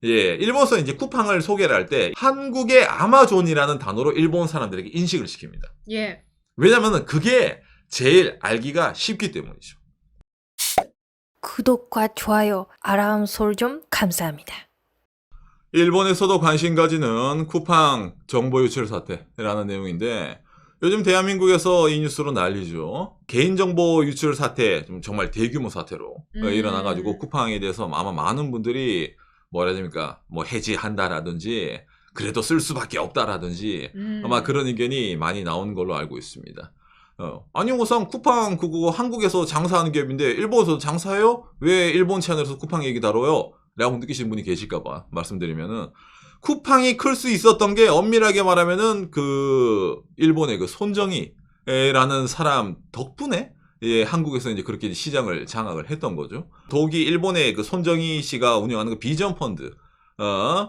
예, 일본에서 이제 쿠팡을 소개를 할 때 한국의 아마존이라는 단어로 일본 사람들에게 인식을 시킵니다. 예. 왜냐면은 그게 제일 알기가 쉽기 때문이죠. 구독과 좋아요, 알람 설정 감사합니다. 일본에서도 관심 가지는 쿠팡 정보 유출 사태라는 내용인데 요즘 대한민국에서 이 뉴스로 난리죠. 개인정보 유출 사태, 정말 대규모 사태로 일어나가지고 쿠팡에 대해서 아마 많은 분들이 뭐라 해야 됩니까? 뭐 해지한다라든지 그래도 쓸 수밖에 없다라든지 아마 그런 의견이 많이 나오는 걸로 알고 있습니다. 아니 우선 쿠팡 그거 한국에서 장사하는 기업인데 일본에서 장사해요? 왜 일본 채널에서 쿠팡 얘기 다뤄요? 라고 느끼시는 분이 계실까봐 말씀드리면은 쿠팡이 클 수 있었던 게 엄밀하게 말하면은 그 일본의 그 손정희라는 사람 덕분에 예, 한국에서 이제 그렇게 시장을 장악을 했던 거죠. 더욱이 일본의 그 손정희 씨가 운영하는 그 비전 펀드,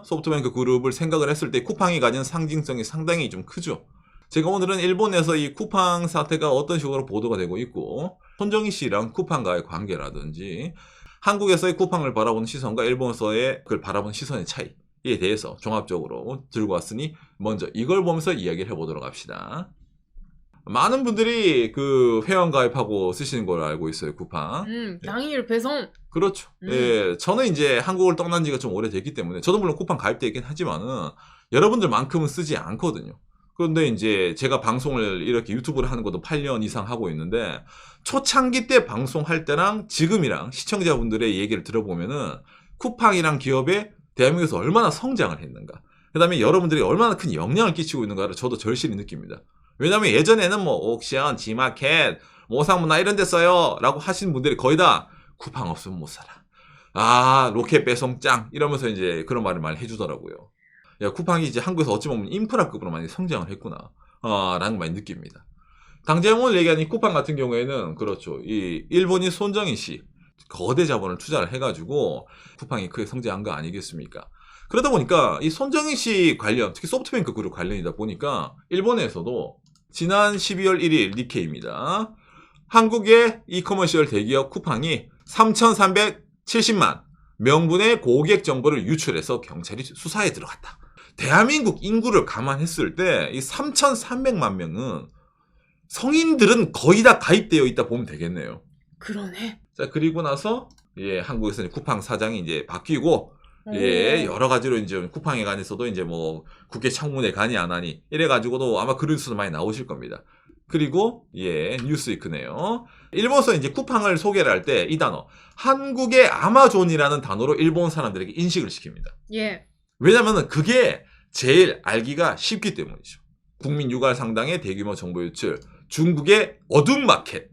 소프트뱅크 그룹을 생각을 했을 때 쿠팡이 가진 상징성이 상당히 좀 크죠. 제가 오늘은 일본에서 이 쿠팡 사태가 어떤 식으로 보도가 되고 있고, 손정희 씨랑 쿠팡과의 관계라든지, 한국에서의 쿠팡을 바라보는 시선과 일본에서의 그걸 바라보는 시선의 차이에 대해서 종합적으로 들고 왔으니, 먼저 이걸 보면서 이야기를 해보도록 합시다. 많은 분들이 그 회원 가입하고 쓰시는 걸 알고 있어요, 쿠팡. 당일 배송. 그렇죠. 예, 저는 이제 한국을 떠난 지가 좀 오래됐기 때문에, 저도 물론 쿠팡 가입되어 있긴 하지만은, 여러분들만큼은 쓰지 않거든요. 그런데 이제 제가 방송을 이렇게 유튜브를 하는 것도 8년 이상 하고 있는데, 초창기 때 방송할 때랑 지금이랑 시청자분들의 얘기를 들어보면은, 쿠팡이랑 기업에 대한민국에서 얼마나 성장을 했는가. 그 다음에 여러분들이 얼마나 큰 영향을 끼치고 있는가를 저도 절실히 느낍니다. 왜냐면 예전에는 뭐 옥션, 지마켓, 모상문화 이런 데 써요 라고 하시는 분들이 거의 다 쿠팡 없으면 못 살아. 아, 로켓 배송 짱 이러면서 이제 그런 말을 많이 해주더라고요. 야, 쿠팡이 이제 한국에서 어찌 보면 인프라급으로 많이 성장을 했구나 라는 걸 많이 느낍니다. 당장 오늘 얘기하는 이 쿠팡 같은 경우에는 그렇죠. 이 일본인 손정희 씨 거대 자본을 투자를 해가지고 쿠팡이 크게 성장한 거 아니겠습니까? 그러다 보니까 이 손정희 씨 관련, 특히 소프트뱅크 그룹 관련이다 보니까 일본에서도 지난 12월 1일 니케이입니다. 한국의 이커머시얼 대기업 쿠팡이 3,370만 명분의 고객 정보를 유출해서 경찰이 수사에 들어갔다. 대한민국 인구를 감안했을 때 이 3,300만 명은 성인들은 거의 다 가입되어 있다 보면 되겠네요. 그러네. 자, 그리고 나서 예, 한국에서 쿠팡 사장이 이제 바뀌고 예, 여러 가지로 이제 쿠팡에 관해서도 이제 뭐 국회 청문회 가니 안 하니 이래가지고도 아마 그런 뉴스도 많이 나오실 겁니다. 그리고 예, 뉴스위크네요. 일본에서 이제 쿠팡을 소개를 할 때 이 단어 한국의 아마존이라는 단어로 일본 사람들에게 인식을 시킵니다. 예. 왜냐면은 그게 제일 알기가 쉽기 때문이죠. 국민 유갈 상당의 대규모 정보 유출, 중국의 어둠 마켓,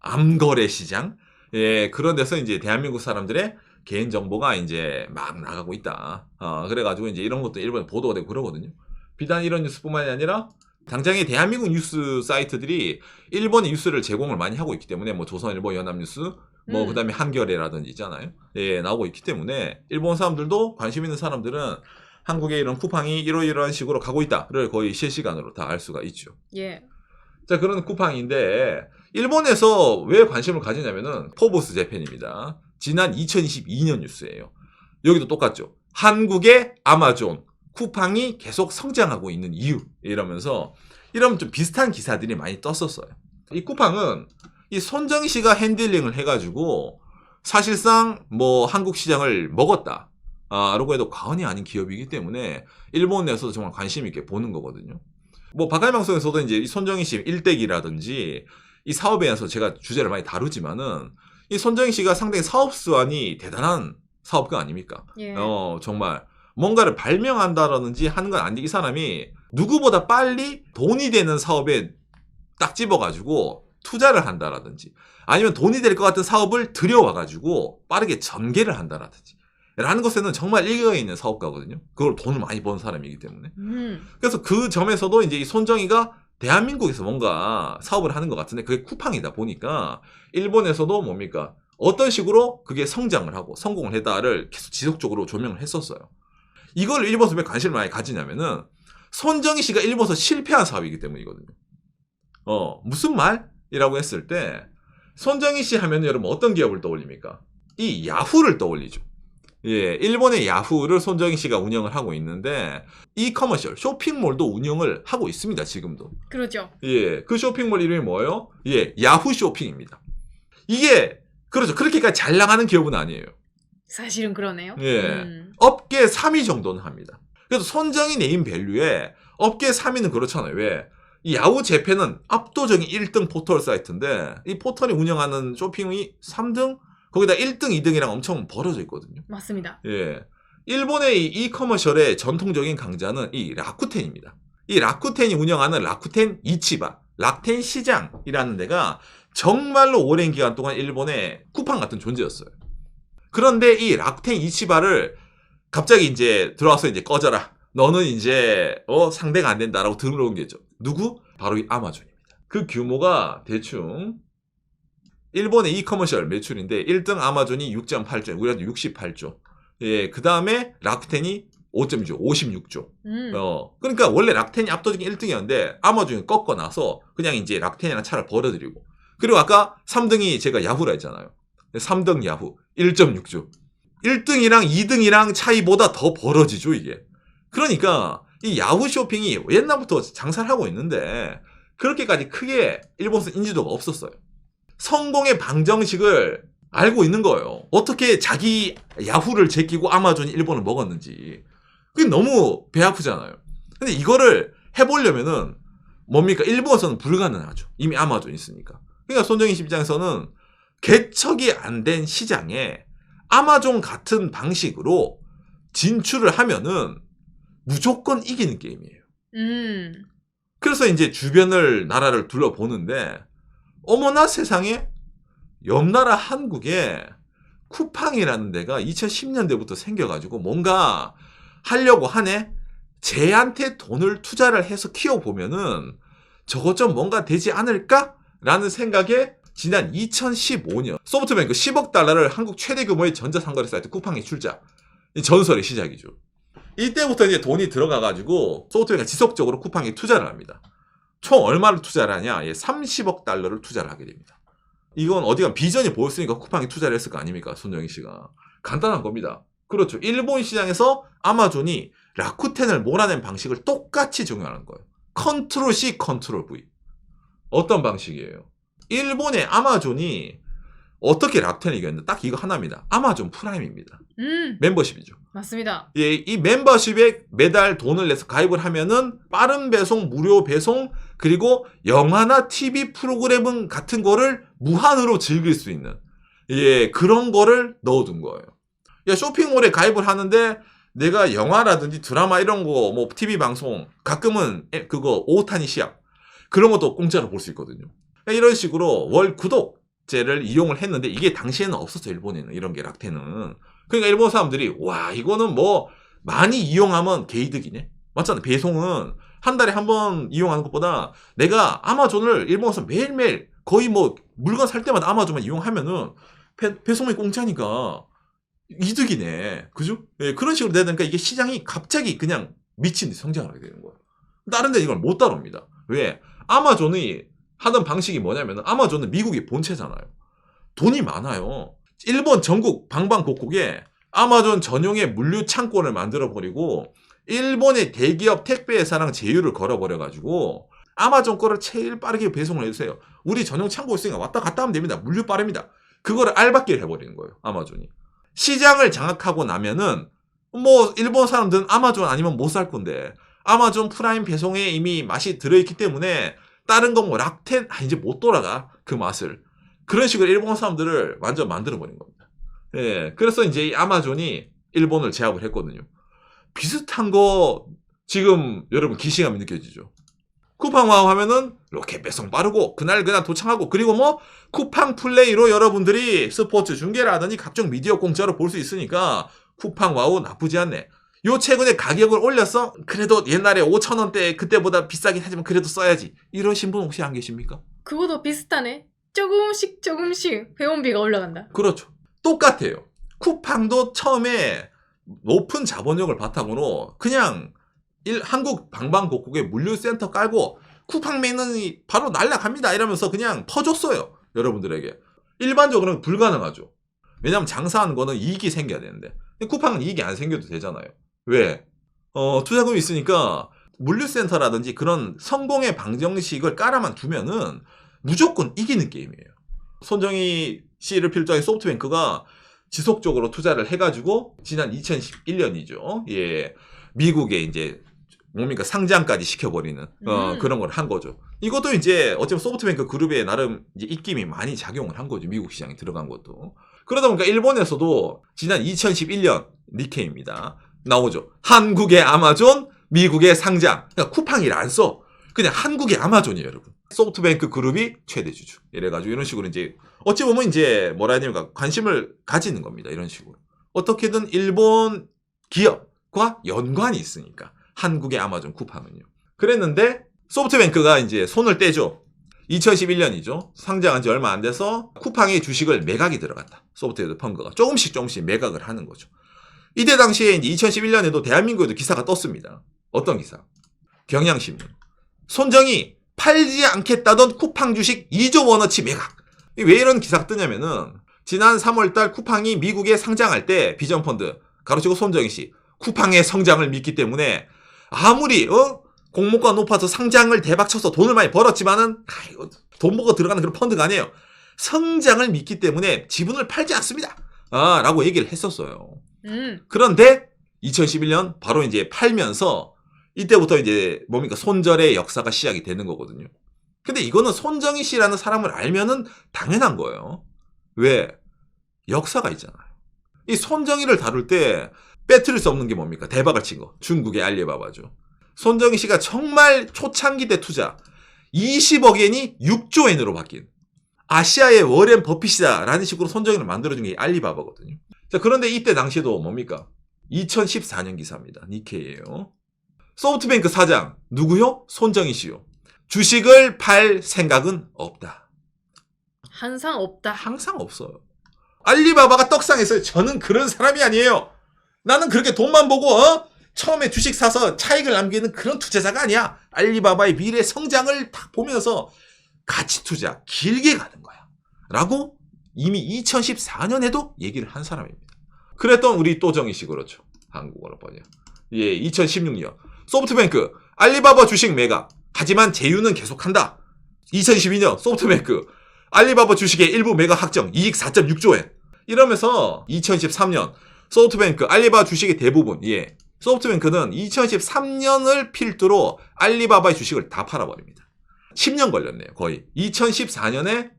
암거래 시장, 예, 그런 데서 이제 대한민국 사람들의 개인정보가 이제 막 나가고 있다. 그래가지고 이제 이런 것도 일본에 보도가 되고 그러거든요. 비단 이런 뉴스뿐만이 아니라 당장에 대한민국 뉴스 사이트들이 일본의 뉴스를 제공을 많이 하고 있기 때문에 뭐 조선일보, 연합뉴스, 뭐 그다음에 한겨레라든지 있잖아요. 예, 나오고 있기 때문에 일본 사람들도 관심 있는 사람들은 한국의 이런 쿠팡이 이러이러한 식으로 가고 있다를 거의 실시간으로 다 알 수가 있죠. 예. 자, 그런 쿠팡인데 일본에서 왜 관심을 가지냐면은 포브스 재팬입니다. 지난 2022년 뉴스예요. 여기도 똑같죠. 한국의 아마존, 쿠팡이 계속 성장하고 있는 이유 이러면서 이런 좀 비슷한 기사들이 많이 떴었어요. 이 쿠팡은 이 손정희 씨가 핸들링을 해가지고 사실상 뭐 한국 시장을 먹었다. 라고 해도 과언이 아닌 기업이기 때문에 일본 내에서도 정말 관심 있게 보는 거거든요. 뭐 바깥 방송에서도 이제 이 손정희 씨 일대기라든지 이 사업에 대해서 제가 주제를 많이 다루지만은 이 손정희 씨가 상당히 사업 수완이 대단한 사업가 아닙니까? 예. 정말 뭔가를 발명한다라든지 하는 건 아닌데 이 사람이 누구보다 빨리 돈이 되는 사업에 딱 집어가지고 투자를 한다라든지 아니면 돈이 될 것 같은 사업을 들여와가지고 빠르게 전개를 한다라든지 라는 것에는 정말 일가가 있는 사업가거든요. 그걸 돈을 많이 번 사람이기 때문에. 그래서 그 점에서도 이제 이 손정희가 대한민국에서 뭔가 사업을 하는 것 같은데 그게 쿠팡이다 보니까 일본에서도 뭡니까? 어떤 식으로 그게 성장을 하고 성공을 했다를 계속 지속적으로 조명을 했었어요. 이걸 일본에서 왜 관심을 많이 가지냐면은 손정희 씨가 일본에서 실패한 사업이기 때문이거든요. 무슨 말이라고 했을 때 손정희 씨 하면 여러분 어떤 기업을 떠올립니까? 이 야후를 떠올리죠. 예, 일본의 야후를 손정희 씨가 운영을 하고 있는데 이커머셜 쇼핑몰도 운영을 하고 있습니다. 지금도. 그렇죠. 예, 그 쇼핑몰 이름이 뭐예요? 예, 야후 쇼핑입니다. 이게 그렇죠. 그렇게까지 잘 나가는 기업은 아니에요. 사실은 그러네요. 예, 업계 3위 정도는 합니다. 그래서 손정희 네임 밸류에 업계 3위는 그렇잖아요. 왜? 이 야후 재팬은 압도적인 1등 포털 사이트인데 이 포털이 운영하는 쇼핑이 3등, 거기다 1등, 2등이랑 엄청 벌어져 있거든요. 맞습니다. 예, 일본의 이 이커머셜의 전통적인 강자는 이 라쿠텐입니다. 이 라쿠텐이 운영하는 라쿠텐 이치바, 락텐 시장이라는 데가 정말로 오랜 기간 동안 일본의 쿠팡 같은 존재였어요. 그런데 이 락텐 이치바를 갑자기 이제 들어와서 이제 꺼져라. 너는 이제 상대가 안 된다라고 들어온 게죠. 누구? 바로 이 아마존입니다. 그 규모가 대충 일본의 이커머셜 매출인데 1등 아마존이 6.8조, 우리한테 68조. 예, 그 다음에 락텐이 5.2조, 56조. 그러니까 원래 락텐이 압도적인 1등이었는데 아마존이 꺾어놔서 그냥 이제 락텐이랑 차를 벌어들이고. 그리고 아까 3등이 제가 야후라 했잖아요. 3등 야후 1.6조. 1등이랑 2등이랑 차이보다 더 벌어지죠, 이게. 그러니까 이 야후 쇼핑이 옛날부터 장사를 하고 있는데 그렇게까지 크게 일본에서 인지도가 없었어요. 성공의 방정식을 알고 있는 거예요. 어떻게 자기 야후를 제끼고 아마존이 일본을 먹었는지. 그게 너무 배 아프잖아요. 근데 이거를 해보려면은 뭡니까? 일본에서는 불가능하죠. 이미 아마존이 있으니까. 그러니까 손정희 씨 입장에서는 개척이 안 된 시장에 아마존 같은 방식으로 진출을 하면은 무조건 이기는 게임이에요. 그래서 이제 주변을 나라를 둘러보는데 어머나 세상에 옆나라 한국에 쿠팡이라는 데가 2010년대부터 생겨가지고 뭔가 하려고 하네. 쟤한테 돈을 투자를 해서 키워보면은 저것 좀 뭔가 되지 않을까라는 생각에 지난 2015년 소프트뱅크 10억 달러를 한국 최대 규모의 전자상거래 사이트 쿠팡에 출자. 이 전설의 시작이죠. 이때부터 이제 돈이 들어가가지고 소프트뱅크가 지속적으로 쿠팡에 투자를 합니다. 총 얼마를 투자를 하냐? 30억 달러를 투자를 하게 됩니다. 이건 어디가 비전이 보였으니까 쿠팡에 투자를 했을 거 아닙니까? 손정희 씨가. 간단한 겁니다. 그렇죠. 일본 시장에서 아마존이 라쿠텐을 몰아낸 방식을 똑같이 적용하는 거예요. 컨트롤 C, 컨트롤 V. 어떤 방식이에요? 일본의 아마존이 어떻게 락텐을 이겼는데 딱 이거 하나입니다. 아마존 프라임입니다. 멤버십이죠. 맞습니다. 예, 이 멤버십에 매달 돈을 내서 가입을 하면은 빠른 배송, 무료 배송, 그리고 영화나 TV 프로그램 같은 거를 무한으로 즐길 수 있는 그런 거를 넣어둔 거예요. 야, 쇼핑몰에 가입을 하는데 내가 영화라든지 드라마 이런 거, 뭐 TV 방송, 가끔은 그거 오타니 시합 그런 것도 공짜로 볼 수 있거든요. 이런 식으로 월 구독제를 이용을 했는데 이게 당시에는 없었어요. 일본에는 이런 게 락텐은. 그러니까 일본 사람들이 와 이거는 뭐 많이 이용하면 개이득이네. 맞잖아요. 배송은 한 달에 한 번 이용하는 것보다 내가 아마존을 일본에서 매일매일 거의 뭐 물건 살 때마다 아마존만 이용하면은 배송이 공짜니까 이득이네. 그죠? 예, 그런 식으로 되니까 이게 시장이 갑자기 그냥 미친 듯이 성장을 하게 되는 거예요. 다른 데는 이걸 못 따라옵니다. 왜? 아마존이 하던 방식이 뭐냐면 아마존은 미국이 본체잖아요. 돈이 많아요. 일본 전국 방방곡곡에 아마존 전용의 물류 창고를 만들어버리고 일본의 대기업 택배회사랑 제휴를 걸어버려가지고 아마존 거를 제일 빠르게 배송을 해주세요. 우리 전용 창고 있으니까 왔다 갔다 하면 됩니다. 물류 빠릅니다. 그거를 알박기를 해버리는 거예요. 아마존이. 시장을 장악하고 나면은 뭐 일본 사람들은 아마존 아니면 못 살 건데 아마존 프라임 배송에 이미 맛이 들어있기 때문에 다른 거 뭐 락텐 이제 못 돌아가 그 맛을. 그런 식으로 일본 사람들을 완전 만들어버린 겁니다. 예, 그래서 이제 이 아마존이 일본을 제압을 했거든요. 비슷한 거 지금 여러분 기시감이 느껴지죠. 쿠팡와우 하면은 로켓 배송 빠르고 그날 도착하고 그리고 뭐 쿠팡 플레이로 여러분들이 스포츠 중계라든지 각종 미디어 공짜로 볼 수 있으니까 쿠팡와우 나쁘지 않네. 요 최근에 가격을 올렸어? 그래도 옛날에 5,000원대 그때보다 비싸긴 하지만 그래도 써야지. 이러신 분 혹시 안 계십니까? 그거도 비슷하네. 조금씩 회원비가 올라간다. 그렇죠. 똑같아요. 쿠팡도 처음에 높은 자본력을 바탕으로 그냥 한국 방방곡곡에 물류센터 깔고 쿠팡맨이 바로 날아갑니다 이러면서 그냥 퍼줬어요. 여러분들에게. 일반적으로는 불가능하죠. 왜냐하면 장사하는 거는 이익이 생겨야 되는데 쿠팡은 이익이 안 생겨도 되잖아요. 왜? 투자금이 있으니까 물류센터라든지 그런 성공의 방정식을 깔아만 두면은 무조건 이기는 게임이에요. 손정희 씨를 필두로 한 소프트뱅크가 지속적으로 투자를 해가지고 지난 2011년이죠. 예, 미국에 이제 뭡니까 상장까지 시켜버리는 그런 걸 한 거죠. 이것도 이제 어쩌면 소프트뱅크 그룹에 나름 이제 입김이 많이 작용을 한 거죠. 미국 시장에 들어간 것도. 그러다 보니까 일본에서도 지난 2011년 니케이입니다. 나오죠. 한국의 아마존, 미국의 상장. 그러니까 쿠팡이를 안 써. 그냥 한국의 아마존이에요, 여러분. 소프트뱅크 그룹이 최대 주주. 이래가지고 이런 식으로 이제 어찌 보면 이제 뭐라 해야 됩니까? 관심을 가지는 겁니다. 이런 식으로. 어떻게든 일본 기업과 연관이 있으니까. 한국의 아마존 쿠팡은요. 그랬는데 소프트뱅크가 이제 손을 떼죠. 2011년이죠. 상장한 지 얼마 안 돼서 쿠팡의 주식을 매각이 들어갔다. 소프트뱅크가 조금씩 매각을 하는 거죠. 이때 당시에 이제 2011년에도 대한민국에도 기사가 떴습니다. 어떤 기사? 경향신문. 손정희 팔지 않겠다던 쿠팡 주식 2조 원어치 매각. 왜 이런 기사가 뜨냐면은 지난 3월달 쿠팡이 미국에 상장할 때 비전펀드 가로치고 손정희 씨 쿠팡의 성장을 믿기 때문에 아무리 공모가 높아서 상장을 대박 쳐서 돈을 많이 벌었지만은 돈 보고 들어가는 그런 펀드가 아니에요. 성장을 믿기 때문에 지분을 팔지 않습니다. 라고 얘기를 했었어요. 그런데 2011년 바로 이제 팔면서 이때부터 이제 뭡니까 손절의 역사가 시작이 되는 거거든요. 근데 이거는 손정희 씨라는 사람을 알면은 당연한 거예요. 왜? 역사가 있잖아요. 이 손정희를 다룰 때 빼뜨릴 수 없는 게 뭡니까? 대박을 친 거. 중국의 알리바바죠. 손정희 씨가 정말 초창기 때 투자 20억 엔이 6조 엔으로 바뀐 아시아의 워렌 버핏이다라는 식으로 손정희를 만들어준 게 알리바바거든요. 자, 그런데 이때 당시에도 뭡니까? 2014년 기사입니다. 니케이예요. 소프트뱅크 사장 누구요? 손정희 씨요. 주식을 팔 생각은 없다. 항상 없다. 항상 없어요. 알리바바가 떡상했어요. 저는 그런 사람이 아니에요. 나는 그렇게 돈만 보고 처음에 주식 사서 차익을 남기는 그런 투자자가 아니야. 알리바바의 미래 성장을 딱 보면서 가치 투자 길게 가는 거야. 라고 이미 2014년에도 얘기를 한 사람입니다. 그랬던 우리 또정희 씨 그렇죠. 한국어로 번역. 예, 2016년 소프트뱅크 알리바바 주식 매각. 하지만 제휴는 계속한다. 2012년 소프트뱅크 알리바바 주식의 일부 매각 확정 이익 4.6조 엔. 이러면서 2013년 소프트뱅크 알리바바 주식의 대부분 소프트뱅크는 2013년을 필두로 알리바바의 주식을 다 팔아버립니다. 10년 걸렸네요. 거의. 2014년에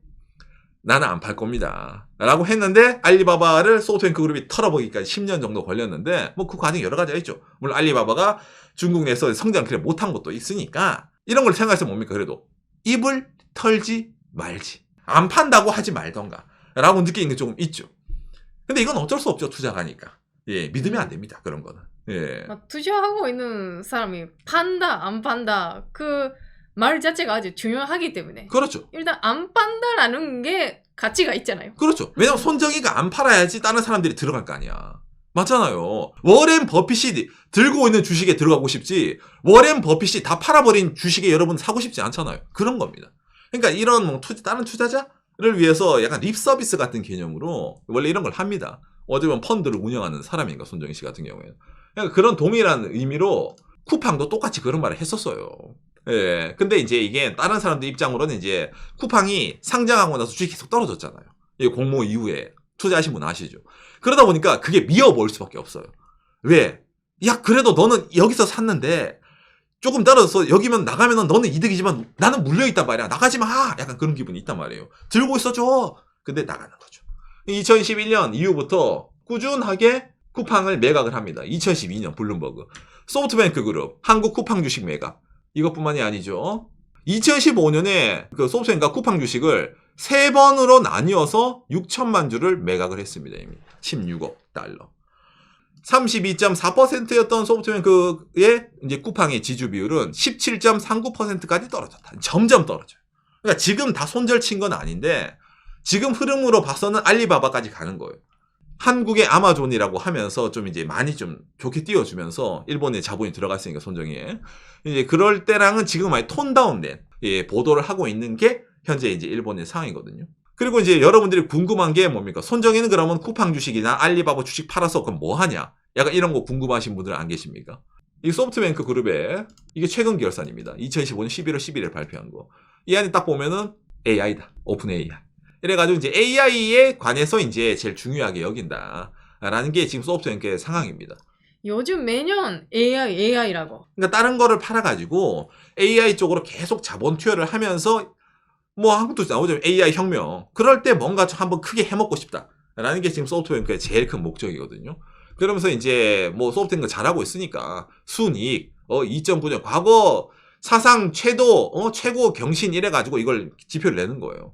나는 안 팔 겁니다. 라고 했는데 알리바바를 소프트뱅크 그룹이 털어보기까지 10년 정도 걸렸는데 뭐 그 과정이 여러 가지가 있죠. 물론 알리바바가 중국 내에서 성장 그래 못한 것도 있으니까 이런 걸 생각해서 뭡니까? 그래도 입을 털지 말지. 안 판다고 하지 말던가. 라고 느끼는 게 조금 있죠. 근데 이건 어쩔 수 없죠. 투자가니까. 예, 믿으면 안 됩니다. 그런 거는. 예. 투자하고 있는 사람이 판다 안 판다 그 말 자체가 아주 중요하기 때문에 그렇죠. 일단 안 판다라는 게 가치가 있잖아요. 그렇죠. 왜냐면 손정희가 안 팔아야지 다른 사람들이 들어갈 거 아니야. 맞잖아요. 워렌 버핏이 들고 있는 주식에 들어가고 싶지 워렌 버핏이 다 팔아버린 주식에 여러분 사고 싶지 않잖아요. 그런 겁니다. 그러니까 이런 뭐 다른 투자자를 위해서 약간 립 서비스 같은 개념으로 원래 이런 걸 합니다. 어쩌면 펀드를 운영하는 사람인가 손정희 씨 같은 경우에는. 그러니까 그런 동일한 의미로 쿠팡도 똑같이 그런 말을 했었어요. 예. 근데 이제 이게 다른 사람들 입장으로는 이제 쿠팡이 상장하고 나서 주식이 계속 떨어졌잖아요. 이 공모 이후에 투자하신 분 아시죠? 그러다 보니까 그게 미어볼 수밖에 없어요. 왜? 야, 그래도 너는 여기서 샀는데 조금 떨어져서 여기면 나가면은 너는 이득이지만 나는 물려있단 말이야. 나가지 마! 약간 그런 기분이 있단 말이에요. 들고 있어줘! 근데 나가는 거죠. 2011년 이후부터 꾸준하게 쿠팡을 매각을 합니다. 2012년 블룸버그. 소프트뱅크 그룹, 한국 쿠팡 주식 매각. 이것뿐만이 아니죠. 2015년에 그 소프트뱅크가 쿠팡 주식을 3번으로 나뉘어서 6천만 주를 매각을 했습니다. 이미 16억 달러. 32.4%였던 소프트뱅크의 이제 쿠팡의 지주 비율은 17.39%까지 떨어졌다. 점점 떨어져요. 그러니까 지금 다 손절 친 건 아닌데 지금 흐름으로 봐서는 알리바바까지 가는 거예요. 한국의 아마존이라고 하면서 좀 이제 많이 좀 좋게 띄워주면서 일본에 자본이 들어갔으니까 손정희에 이제 그럴 때랑은 지금 많이 톤 다운된 보도를 하고 있는 게 현재 이제 일본의 상황이거든요. 그리고 이제 여러분들이 궁금한 게 뭡니까? 손정희는 그러면 쿠팡 주식이나 알리바바 주식 팔아서 그럼 뭐 하냐? 약간 이런 거 궁금하신 분들 안 계십니까? 이 소프트뱅크 그룹의 이게 최근 결산입니다. 2015년 11월 11일 발표한 거. 이 안에 딱 보면은 AI다. 오픈 AI. 이래가지고 이제 AI에 관해서 이제 제일 중요하게 여긴다. 라는 게 지금 소프트뱅크의 상황입니다. 요즘 매년 AI라고. 그러니까 다른 거를 팔아가지고 AI 쪽으로 계속 자본 투여를 하면서 뭐 한국도 나오죠. AI 혁명. 그럴 때 뭔가 좀 한번 크게 해먹고 싶다. 라는 게 지금 소프트뱅크의 제일 큰 목적이거든요. 그러면서 이제 뭐 소프트뱅크 잘하고 있으니까 순이익 2.9년 과거 사상 최고 경신 이래가지고 이걸 지표를 내는 거예요.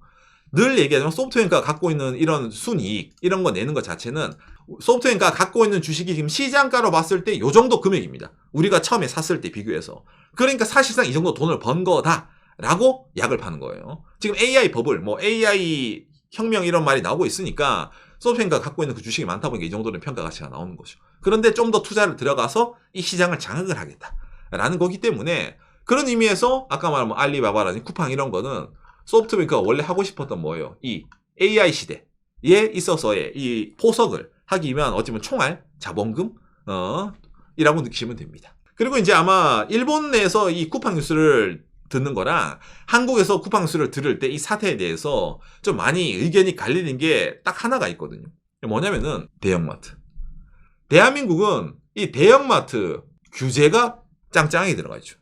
늘 얘기하지만 소프트뱅크가 갖고 있는 이런 순이익 이런 거 내는 것 자체는 소프트뱅크가 갖고 있는 주식이 지금 시장가로 봤을 때 요 정도 금액입니다. 우리가 처음에 샀을 때 비교해서. 그러니까 사실상 이 정도 돈을 번 거다 라고 약을 파는 거예요. 지금 AI 버블 뭐 AI 혁명 이런 말이 나오고 있으니까 소프트뱅크가 갖고 있는 그 주식이 많다 보니까 이 정도는 평가 가치가 나오는 거죠. 그런데 좀 더 투자를 들어가서 이 시장을 장악을 하겠다라는 거기 때문에 그런 의미에서 아까 말한 뭐 알리바바라든지 쿠팡 이런 거는 소프트뱅크가 원래 하고 싶었던 뭐예요? 이 AI 시대에 있어서의 이 포석을 하기 위한 어찌보면 총알, 자본금, 이라고 느끼시면 됩니다. 그리고 이제 아마 일본 내에서 이 쿠팡 뉴스를 듣는 거랑 한국에서 쿠팡 뉴스를 들을 때 이 사태에 대해서 좀 많이 의견이 갈리는 게 딱 하나가 있거든요. 뭐냐면은 대형마트. 대한민국은 이 대형마트 규제가 짱짱하게 들어가 있죠.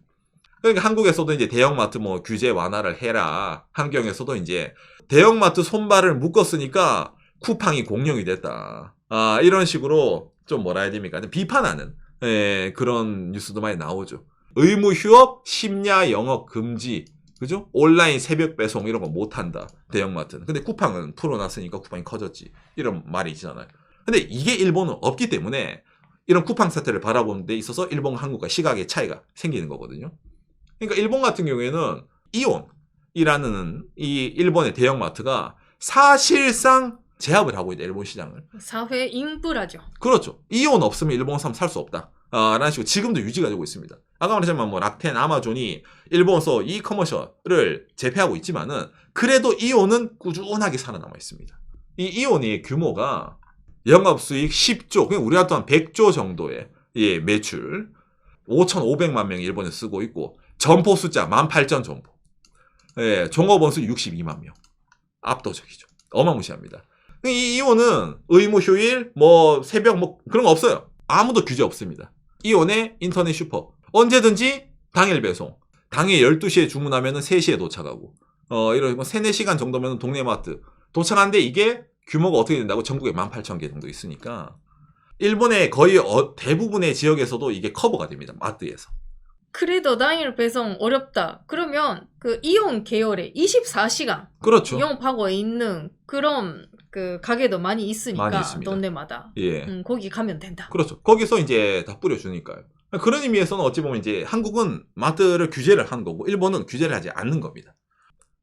그러니까 한국에서도 이제 대형마트 뭐 규제 완화를 해라. 환경에서도 이제 대형마트 손발을 묶었으니까 쿠팡이 공룡이 됐다. 이런 식으로 좀 뭐라 해야 됩니까? 비판하는 그런 뉴스도 많이 나오죠. 의무 휴업, 심야 영업 금지, 그죠? 온라인 새벽 배송 이런 거 못한다. 대형마트는. 근데 쿠팡은 풀어놨으니까 쿠팡이 커졌지. 이런 말이 있잖아요. 근데 이게 일본은 없기 때문에 이런 쿠팡 사태를 바라보는 데 있어서 일본, 한국과 시각의 차이가 생기는 거거든요. 그러니까 일본 같은 경우에는 이온이라는 이 일본의 대형마트가 사실상 제압을 하고 있다. 일본 시장을. 사회 인프라죠. 그렇죠. 이온 없으면 일본 사람 살 수 없다. 라는 식으로 지금도 유지가 되고 있습니다. 아까 말했지만 뭐 락텐, 아마존이 일본에서 이커머셜을 제패하고 있지만은 그래도 이온은 꾸준하게 살아남아 있습니다. 이 이온의 규모가 영업수익 10조, 그냥 우리가 또한 100조 정도의 매출, 5,500만 명이 일본에 쓰고 있고 점포 숫자 18,000 점포, 종업원 수 62만 명, 압도적이죠. 어마무시합니다. 이 이온은 의무 휴일, 뭐 새벽 뭐 그런 거 없어요. 아무도 규제 없습니다. 이온의 인터넷 슈퍼 언제든지 당일 배송, 당일 12시에 주문하면 3시에 도착하고 이런 3, 4시간 정도면 동네 마트 도착하는데 이게 규모가 어떻게 된다고? 전국에 18,000개 정도 있으니까 일본의 거의 대부분의 지역에서도 이게 커버가 됩니다. 마트에서. 그래도 당일 배송 어렵다. 그러면 그 이온 계열에 24시간 그렇죠. 영업하고 있는 그런 그 가게도 많이 있으니까 많이 있습니다. 동네마다 거기 가면 된다. 그렇죠. 거기서 이제 다 뿌려주니까요. 그런 의미에서는 어찌 보면 이제 한국은 마트를 규제를 하는 거고 일본은 규제를 하지 않는 겁니다.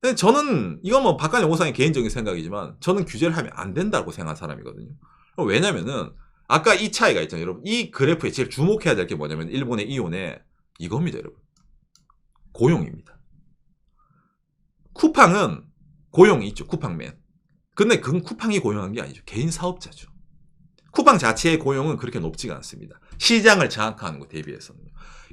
근데 저는 이건 뭐 박간영호상의 개인적인 생각이지만 저는 규제를 하면 안 된다고 생각하는 사람이거든요. 왜냐면은 아까 이 차이가 있잖아요. 여러분 이 그래프에 제일 주목해야 될 게 뭐냐면 일본의 이온의 이겁니다. 여러분 고용입니다. 쿠팡은 고용이 있죠. 쿠팡맨. 근데 그건 쿠팡이 고용한 게 아니죠. 개인 사업자죠. 쿠팡 자체의 고용은 그렇게 높지가 않습니다. 시장을 장악하는 거 대비해서는.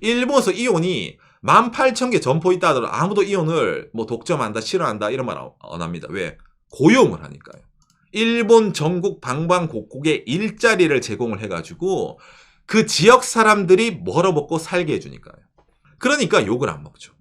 일본에서 이온이 18,000개 점포 있다 하더라도 아무도 이온을 뭐 독점한다, 싫어한다 이런 말 안 합니다. 왜? 고용을 하니까요. 일본 전국 방방곡곡에 일자리를 제공을 해가지고 그 지역 사람들이 벌어먹고 살게 해주니까요. 그러니까 욕을 안 먹죠.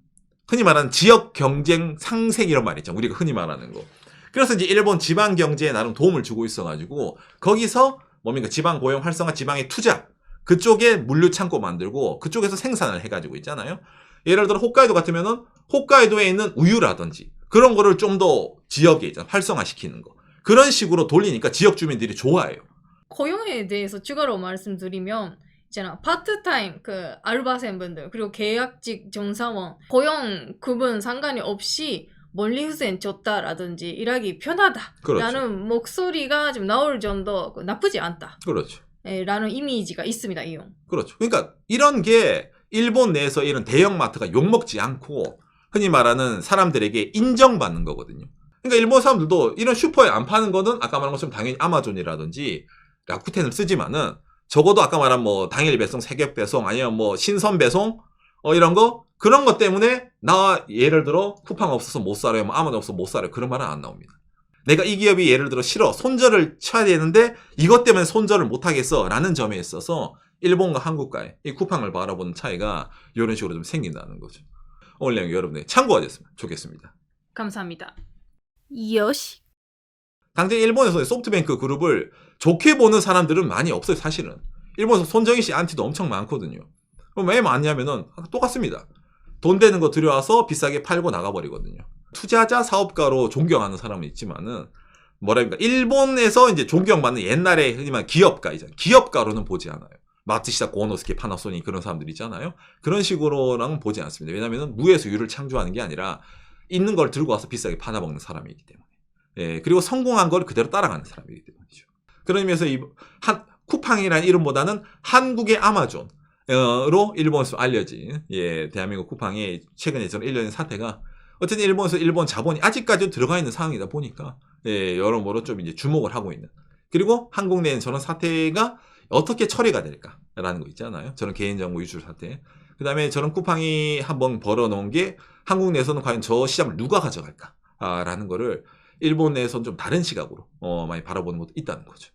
흔히 말하는 지역 경쟁 상생 이런 말 있죠. 우리가 흔히 말하는 거. 그래서 이제 일본 지방 경제에 나름 도움을 주고 있어가지고 거기서 뭡니까 지방 고용 활성화, 지방의 투자 그쪽에 물류 창고 만들고 그쪽에서 생산을 해가지고 있잖아요. 예를 들어 홋카이도 같으면은 홋카이도에 있는 우유라든지 그런 거를 좀 더 지역에 있잖아 활성화시키는 거 그런 식으로 돌리니까 지역 주민들이 좋아해요. 고용에 대해서 추가로 말씀드리면 있잖아 파트타임 그 알바생분들 그리고 계약직 정사원 고용 구분 상관이 없이 멀리 후생 줬다라든지 일하기 편하다 그렇죠. 라는 목소리가 좀 나올 정도 나쁘지 않다 그렇죠. 라는 이미지가 있습니다. 이용. 그렇죠. 그러니까 이런 게 일본 내에서 이런 대형마트가 욕먹지 않고 흔히 말하는 사람들에게 인정받는 거거든요. 그러니까 일본 사람들도 이런 슈퍼에 안 파는 거는 아까 말한 것처럼 당연히 아마존이라든지 라쿠텐을 쓰지만은 적어도 아까 말한 뭐 당일 배송, 새벽 배송 아니면 뭐 신선 배송 이런 거 그런 것 때문에 나 예를 들어 쿠팡 없어서 못 살아요, 뭐 아마존 없어서 못 살아요 그런 말은 안 나옵니다. 내가 이 기업이 예를 들어 싫어 손절을 쳐야 되는데 이것 때문에 손절을 못 하겠어 라는 점에 있어서 일본과 한국과의 이 쿠팡을 바라보는 차이가 이런 식으로 좀 생긴다는 거죠. 오늘 내용 여러분들 참고가 됐으면 좋겠습니다. 감사합니다. 요시. 당장 일본에서 소프트뱅크 그룹을 좋게 보는 사람들은 많이 없어요, 사실은. 일본에서 손정희 씨 안티도 엄청 많거든요. 그럼 왜 많냐면은 똑같습니다. 돈 되는 거 들여와서 비싸게 팔고 나가버리거든요. 투자자 사업가로 존경하는 사람은 있지만은 뭐랄까 일본에서 이제 존경받는 옛날에 흔히 말 기업가이잖아요. 기업가로는 보지 않아요. 마츠시다 고노스케, 파나소닉 그런 사람들 있잖아요. 그런 식으로는 보지 않습니다. 왜냐하면 무에서 유를 창조하는 게 아니라 있는 걸 들고 와서 비싸게 팔아먹는 사람이기 때문에. 예, 그리고 성공한 걸 그대로 따라가는 사람이기 때문이죠. 그런 의미에서 쿠팡이라는 이름보다는 한국의 아마존으로 일본에서 알려진 대한민국 쿠팡의 최근에 저는 1년의 사태가 어쨌든 일본에서 일본 자본이 아직까지도 들어가 있는 상황이다 보니까 여러모로 좀 이제 주목을 하고 있는. 그리고 한국 내에는 저런 사태가 어떻게 처리가 될까라는 거 있잖아요. 저런 개인정보 유출 사태. 그 다음에 저런 쿠팡이 한번 벌어놓은 게 한국 내에서는 과연 저 시장을 누가 가져갈까라는 거를 일본 내에서는 좀 다른 시각으로 많이 바라보는 것도 있다는 거죠.